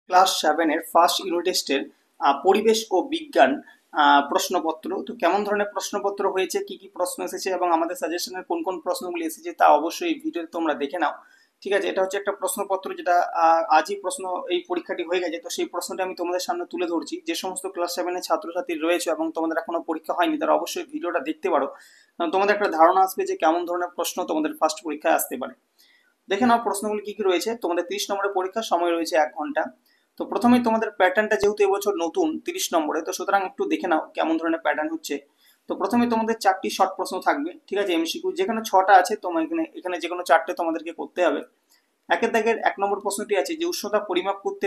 Class 7-এর first unit টেস্টের পরিবেশ ও বিজ্ঞান প্রশ্নপত্র। তো কেমন ধরনের প্রশ্নপত্র হয়েছে, কি কি প্রশ্ন এসেছে এবং আমাদের সাজেশনের কোন কোন প্রশ্নগুলি এসেছে তা অবশ্যই এই ভিডিওতে তোমরা দেখে নাও। ঠিক আছে, এটা হচ্ছে একটা প্রশ্নপত্র যেটা আজই প্রশ্ন এই পরীক্ষাটি হয়ে গেছে। তো সেই প্রশ্নটা আমি তোমাদের সামনে তুলে ধরছি। যে সমস্ত ক্লাস 7-এর ছাত্রছাত্রী রয়েছে এবং তোমাদের এখনো পরীক্ষা হয়নি তারা অবশ্যই ভিডিওটা দেখতে পারো, কারণ তোমাদের একটা ধারণা আসবে যে কেমন ধরনের প্রশ্ন তোমাদের ফার্স্ট পরীক্ষায় আসতে পারে। দেখে নাও প্রশ্নগুলি কি কি রয়েছে। তোমাদের 30 নম্বরের পরীক্ষার সময় রয়েছে 1 ঘন্টা। তো প্রথমেই তোমাদের প্যাটার্নটা যেহেতু এবছর নতুন 30 নম্বরে, তো সুতরাং একটু দেখে নাও কেমন ধরনের প্যাটার্ন হচ্ছে। তো প্রথমে তোমাদের 4টি শর্ট প্রশ্ন থাকবে, ঠিক আছে, এমসিকিউ যেখানে 6টা আছে, তোমার এখানে এখানে যে কোনো 4টে তোমাদেরকে করতে হবে। একের দাগের 1 নম্বর প্রশ্নটি আছে যে উষ্ণতা পরিমাপ করতে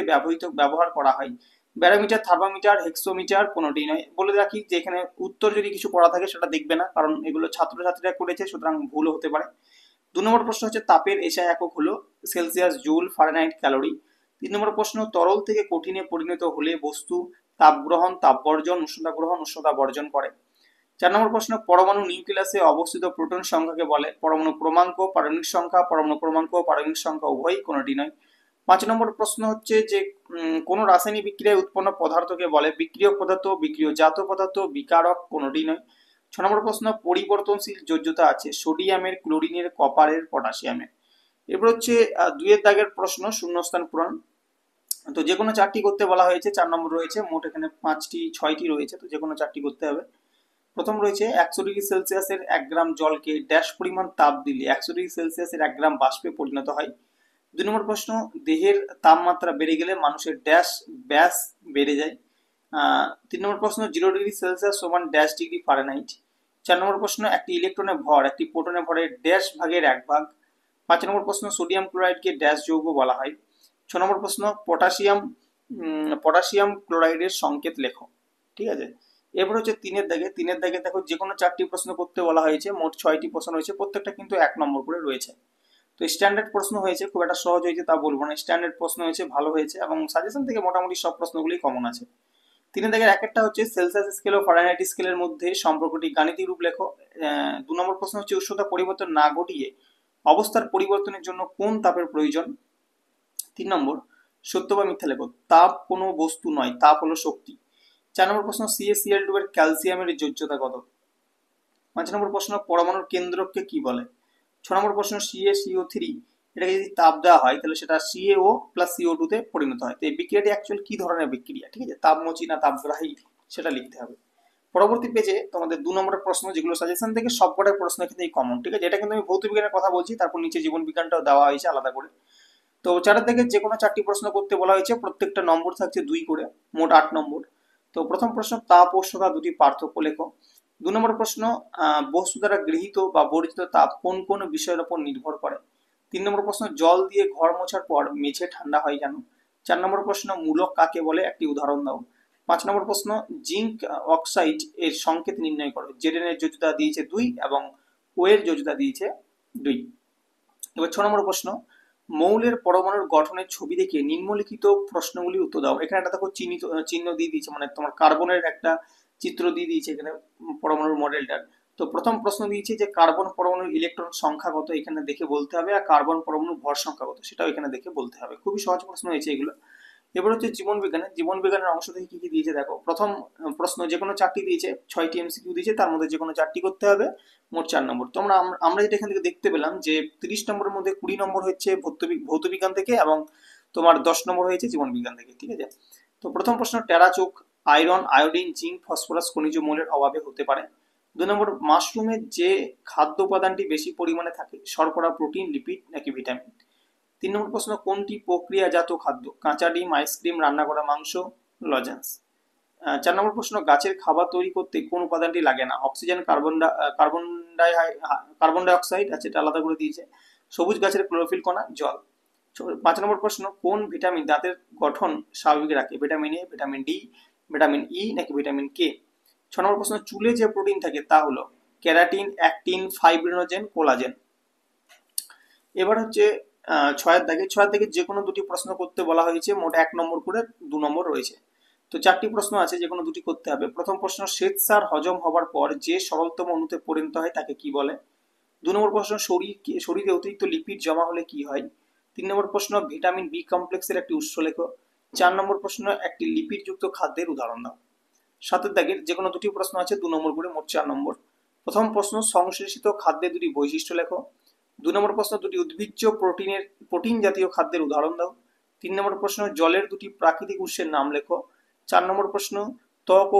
ব্যবহার করা হয় ব্যারোমিটার, থার্মোমিটার, হেক্সোমিটার, কোনোটি নয়। বলে রাখি যে এখানে উত্তর যদি কিছু করা থাকে সেটা দেখবে না, কারণ এগুলো ছাত্রছাত্রীরা করেছে, সুতরাং ভুলও হতে পারে। 2 নম্বর প্রশ্ন হচ্ছে তাপের এসআই একক হলো সেলসিয়াস, জুল, ফারেনহাইট, ক্যালোরি। 3 নম্বর প্রশ্ন তরল থেকে কঠিনে পরিণত হলে বস্তু তাপ গ্রহণ, তাপ বর্জন, উষ্ণতা গ্রহণ, উষ্ণতা বর্জন করে। 4 নম্বর প্রশ্ন পরমাণু নিউক্লিয়াসে অবস্থিত প্রোটন সংখ্যাকে বলে পরমাণু ক্রমাঙ্ক, পারমাণবিক সংখ্যা, পরমাণু ক্রমাঙ্ক, পারমাণবিক সংখ্যা উভয়ই, কোনোটি নয়। 5 নম্বর প্রশ্ন হচ্ছে যে কোন রাসায়নিক বিক্রিয়ায় উৎপন্ন পদার্থকে বলে বিক্রিয়ক পদার্থ, বিক্রিয়জাত পদার্থ, বিকারক, কোনোটি নয়। 6 নম্বর প্রশ্ন পরিবর্তনশীল যোজ্যতা আছে সোডিয়ামের, ক্লোরিনের, কপারের, পটাশিয়ামের। এরপর হচ্ছে 2-এর দাগের প্রশ্ন শূন্যস্থান পূরণ। তো যে কোনো 4টি করতে বলা হয়েছে, 4 নম্বর রয়েছে, মোট এখানে 6টি রয়েছে, তো যে কোনো 4টি করতে হবে। প্রথম রয়েছে 100 ডিগ্রি সেলসিয়াসের 1 গ্রাম জলকে ড্যাশ পরিমাণ তাপ দিলে 100 ডিগ্রি সেলসিয়াসের 1 গ্রাম বাষ্পে পরিণত হয়। 2 নম্বর প্রশ্ন দেহের তাপমাত্রা বেড়ে গেলে মানুষের ড্যাশ ব্যাস বেড়ে যায়। 3 নম্বর প্রশ্ন 0 ডিগ্রি সেলসিয়াস সমান ড্যাশ ডিগ্রি ফারেনহাইট। 4 নম্বর প্রশ্ন একটি ইলেকট্রনের ভর একটি প্রোটনের ভরের ড্যাশ ভাগের 1 ভাগ। 5 নম্বর প্রশ্ন সোডিয়াম ক্লোরাইডকে ড্যাশ যৌগ বলা হয়। 6 নম্বর প্রশ্ন পটাশিয়াম ক্লোরাইডের সংকেত লেখো। ঠিক আছে, এরপর হচ্ছে 3-এর দাগে দেখো যে কোনো 4টি প্রশ্ন করতে বলা হয়েছে, মোট 6টি প্রশ্ন রয়েছে, প্রত্যেকটা কিন্তু 1 নম্বর করে রয়েছে। তো স্ট্যান্ডার্ড প্রশ্ন হয়েছে, খুব একটা সহজ হয়েছে তা বলবো না, স্ট্যান্ডার্ড প্রশ্ন হয়েছে, ভালো হয়েছে এবং সাজেশন থেকে মোটামুটি সব প্রশ্নগুলি কমন আছে। 3-এর দাগের একটা হচ্ছে সেলসিয়াস স্কেল ও ফারেনহাইট স্কেলের মধ্যে সম্পর্কটি গাণিতিক রূপ লেখো। 2 নম্বর প্রশ্ন হচ্ছে উষ্ণতা পরিবর্তন না ঘটিয়ে অবস্থার পরিবর্তনের জন্য কোন তাপের প্রয়োজন। 3 নম্বর সত্য বা মিথ্যা লেখো। তাপ কোনো বস্তু নয়, তাপ হলো শক্তি। 4 নম্বর প্রশ্ন CaCl2 এর ক্যালসিয়ামের যোজ্যতা কত। 5 নম্বর প্রশ্ন পরমাণুর কেন্দ্রককে কি বলে। 6 নম্বর প্রশ্ন CaCO3 এটাকে যদি তাপ দেওয়া হয় তাহলে সেটা CaO প্লাস CO2 তে পরিণত হয়। তো এই বিক্রিয়াটি অ্যাকচুয়ালি কি ধরনের বিক্রিয়া, ঠিক আছে, তাপমোচী না তাপগ্রাহী সেটা লিখতে হবে। পরবর্তী পেজে তোমাদের 2 নম্বরের প্রশ্ন, যেগুলো সাজেশন থেকে সবকটা প্রশ্ন এখানে কমন, ঠিক আছে, এটা কিন্তু আমি ভৌত বিজ্ঞানের কথা বলছি, তারপর নিচে জীবন বিজ্ঞানটাও দেওয়া হয়েছে আলাদা করে। তো 4 থেকে যে কোনো 4টি প্রশ্ন করতে বলা হয়েছে, প্রত্যেকটা নম্বর থাকছে 2 করে, মোট 8 নম্বর। তো প্রথম প্রশ্ন তাপ ও উষ্ণতা দুটি পার্থক্য লেখো। 2 নম্বর প্রশ্ন বস্তু দ্বারা গৃহীত বা বর্জিত তাপ কোন কোন বিষয়ের উপর নির্ভর করে। 3 নম্বর প্রশ্ন জল দিয়ে ঘর মোছার পর মেঝে ঠান্ডা হয় কেন। 4 নম্বর প্রশ্ন মূলক কাকে বলে একটি উদাহরণ দাও। 5 নম্বর প্রশ্ন জিঙ্ক অক্সাইড এর সংকেত নির্ণয় করো। জেডেন এর যোজ্যতা দিয়েছে 2 এবং ও এর যোজ্যতা দিয়েছে 2। এবার 6 নম্বর প্রশ্ন মৌলের পরমাণুর গঠনের ছবি দেখে নিম্নলিখিত প্রশ্নগুলির উত্তর দাও। এখানে একটা দেখো চিহ্ন দিয়ে দিয়েছে, মানে তোমার কার্বনের একটা চিত্র দিয়ে দিয়েছে এখানে পরমাণুর মডেলটার। তো প্রথম প্রশ্ন দিয়েছে যে কার্বন পরমাণুর ইলেকট্রন সংখ্যা কত, এখানে দেখে বলতে হবে, আর কার্বন পরমাণুর ভর সংখ্যা কত সেটাও এখানে দেখে বলতে হবে। খুবই সহজ প্রশ্ন হয়েছে এগুলো। এবার হচ্ছে জীবন বিজ্ঞানের অংশ থেকে কি কি দিয়েছে দেখো। প্রথম প্রশ্ন যে কোনো 4টি দিয়েছে, 6টি এমসিকিউ দিয়েছে, তার মধ্যে যে কোনো 4টি করতে হবে, মোট 4 নম্বর। তোমরা আমরা যেটা এখান থেকে দেখতে পেলাম যে 30 নম্বরের মধ্যে 20 নম্বর হচ্ছে ভৌত বিজ্ঞান থেকে এবং তোমার 10 নম্বর হয়েছে জীবন বিজ্ঞান থেকে, ঠিক আছে। তো প্রথম প্রশ্ন টেরাচোক আয়রন, আয়োডিন, জিঙ্ক, ফসফরাস খনিজ মৌলের অভাবে হতে পারে। 2 নম্বর মাশরুমের যে খাদ্য উপাদানটি বেশি পরিমাণে থাকে শর্করা, প্রোটিন, লিপিড নাকি ভিটামিন। 3 নম্বর প্রশ্ন কোনটি প্রক্রিয়াজাত খাদ্য, কাঁচা ডিম, আইসক্রিম, রান্না করা মাংস, লজেন্স। 4 নম্বর প্রশ্ন গাছের খাবার তৈরি করতে কোন উপাদানটি লাগে না, oxygen, carbon die carbon die oxide আছে, এটা আলাদা করে দিয়েছে, সবুজ গাছের ক্লোরোফিল কণা, জল। 5 নম্বর প্রশ্ন কোন ভিটামিন দাঁতের গঠন স্বাভাবিক রাখে, vitamin A, vitamin D, vitamin E নাকি ভিটামিন কে। 6 নম্বর প্রশ্ন চুলে যে প্রোটিন থাকে তা হলো ক্যারাটিন, অ্যাক্টিন, ফাইব্রিনোজেন, কোলাজেন। এবার হচ্ছে 6-এর দাগে যে কোনো দুটি প্রশ্ন করতে বলা হয়েছে, মোট 1 নম্বর করে 2 নম্বর রয়েছে। তো 4টি প্রশ্ন আছে, যে কোনো দুটি করতে হবে। প্রথম প্রশ্ন শ্বেতসার হজম হবার পর যে সরলতম অণুতে পরিণত হয় তাকে কি বলে। 2 নম্বর প্রশ্ন শরীরে অতিরিক্ত লিপিড জমা হলে কি হয়। 3 নম্বর প্রশ্ন ভিটামিন বি কমপ্লেক্সের একটি উৎস লেখো। 4 নম্বর প্রশ্ন, একটি লিপিডযুক্ত খাদ্যের উদাহরণ দাও। 7 দাগের যে কোনো দুটি প্রশ্ন আছে, 2 নম্বর করে, মোট 4 নম্বর। প্রথম প্রশ্ন, সংশ্লেষিত খাদ্যের দুটি বৈশিষ্ট্য লেখো। 2 নম্বর প্রশ্ন, দুটি উদ্ভিজ্জ প্রোটিন জাতীয় খাদ্যের উদাহরণ দাও। 3 নম্বর প্রশ্ন, জলের দুটি প্রাকৃতিক উৎসের নাম লেখো। 4 নম্বর প্রশ্ন, ত্বক ও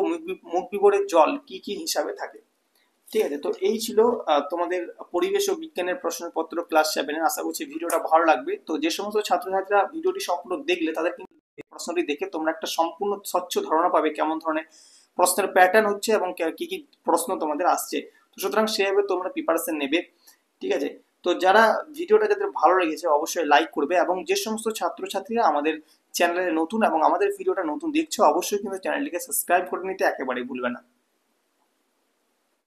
মুখ বিবরের জল কি কি হিসাবে থাকে। ঠিক আছে, তো এই ছিল তোমাদের পরিবেশ ও বিজ্ঞানের প্রশ্নপত্র ক্লাস 7-এর। আশা করছি ভিডিওটা ভালো লাগবে। তো যে সমস্ত ছাত্রছাত্রীরা ভিডিওটি সম্পূর্ণ দেখলে তাদের কিন্তু এই প্রশ্নটি দেখে তোমরা একটা সম্পূর্ণ স্বচ্ছ ধারণা পাবে কেমন ধরনের প্রশ্নের প্যাটার্ন হচ্ছে এবং কি কি প্রশ্ন তোমাদের আসছে। তো সুতরাং সেভাবে তোমরা প্রিপারেশন নেবে। ঠিক আছে, তো যারা ভিডিওটা যাদের ভালো লেগেছে অবশ্যই লাইক করবে, এবং যে সমস্ত ছাত্রছাত্রীরা আমাদের চ্যানেলে নতুন এবং আমাদের ভিডিওটা নতুন দেখছো অবশ্যই কিন্তু চ্যানেলটিকে সাবস্ক্রাইব করে নিতে একেবারেই ভুলবে না।